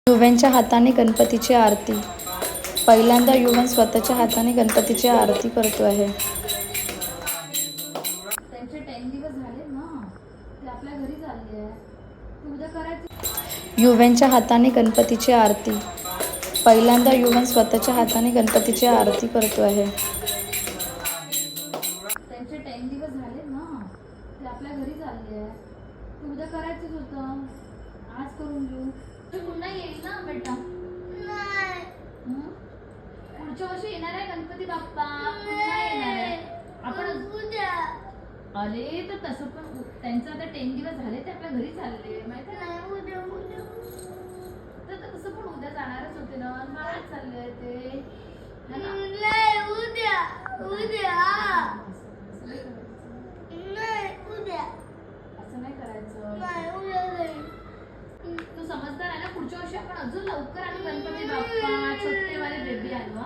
युवनच्या हाताने गणपतीची आरती. पहिल्यांदा युवन स्वतःच्या हाताने गणपतीची आरती करतो आहे. त्यांचे 10 दिवस झाले ना, ते आपल्या घरी चालले आहे. तू उद्या करायचं. युवनच्या हाताने गणपतीची आरती. पहिल्यांदा युवन स्वतःच्या हाताने गणपतीची आरती करतो आहे. त्यांचे 10 दिवस झाले ना, ते आपल्या घरी चालले आहे. तू उद्या करायचंच होतं, आज करून घेऊ. तू पुन्हा येईल ना बेटा? पुढच्या वर्षी येणार आहे गणपती बाप्पा, पुन्हा येणार आहे आपण. अरे तर तसं पण त्यांचं आता 10 दिवस झाले, ते आपल्या घरी चालले माहिती आहे. तर तसं पण उद्या जाणारच होते ना, आज चालले ते. असं नाही करायचं. तू समजदार आहे ना, पुढच्या वर्षी आपण अजून लवकर आणू गणपती बाप्पा. छोटेवाले बेबी आणू.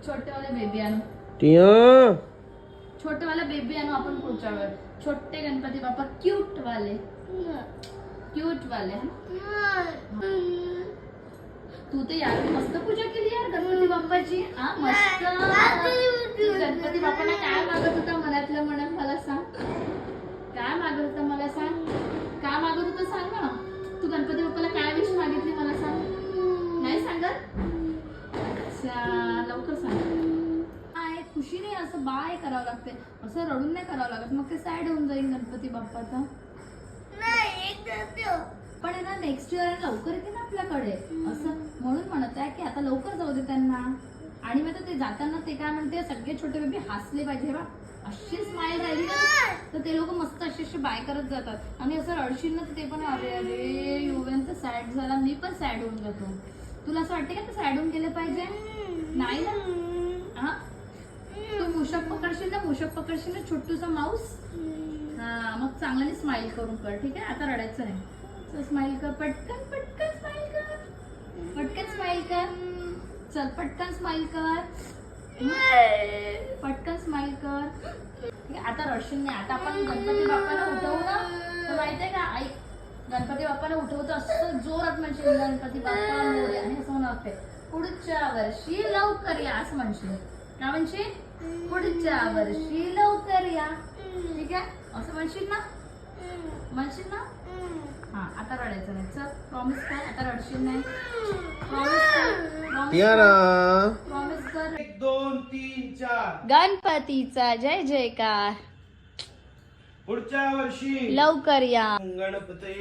छोटेवाले बेबी आणू. छोटेवाले बेबी आणू आपण पुढच्या वेळेस. छोटे गणपती बाप्पा क्यूट वाले. तू तर यार मस्त पूजा केली यार गणपती बाप्पाची. मस्त. तू गणपती बाप्पाला काय मागत होता मनातलं मनात मला सांग. काय मागत होता मला सांग. काय मागत होता सांग ना. तू गणपती बाप्पाला काय विश मागितली मला सांग. नाही सांगत. अच्छा लवकर सांग. खुशीने असं बाय करावं लागते, असं रडून नाही करावं लागत, मग ते सॅड होऊन जाईल गणपती बाप्पाचा. पण आहे ना नेक्स्ट इयर लवकर येते ना आपल्याकडे, असं म्हणून म्हणत आहे की आता लवकर जाऊ दे त्यांना. आणि मग ते जाताना ते काय म्हणते, सगळे छोटे बेबी हसले पाहिजे बा. अशी स्माइल राहिली ना तर ते लोक मस्त अशी बाय करत जातात. आणि असं रडशील ना तर ते पण अरे अरे युवन तर सॅड झाला, मी पण सॅड होऊन जातो. तुला असं वाटते का ते सॅड होऊन गेले पाहिजे? नाही ना. हा तू मुशक पकडशील ना छोटूसा माऊस. हा मग चांगल्याने स्माइल करून कर, ठीक आहे. आता रडायचं नाही. स्माइल कर, पटकन पटकन स्माइल कर. पटकन स्माइल कर. चल पटकन स्माइल कर. पटकन स्माइल कर. ठीक आहे, आता रडशील नाही. आता आपण गणपती बाप्पाला उठवू ना, तर माहितीये का आई, गणपती बाप्पाला उठवतो असं जोरात म्हणशील गणपती बाप्पा मोरया. आणि असं म्हणत पुढच्या वर्षी लवकर या असं म्हणशील. काय म्हणशील? पुढच्या वर्षी लवकर या. ठीक आहे, असं म्हणशील ना. म्हणशील ना. हा आता रडायचं नाही. चल प्रॉमिस कर, आता रडशील नाही. प्रॉमिस कर. प्रॉमिस कर. 1 2 3 4 गणपतीचा जय जयकार. पुढच्या वर्षी लवकर या. गणपती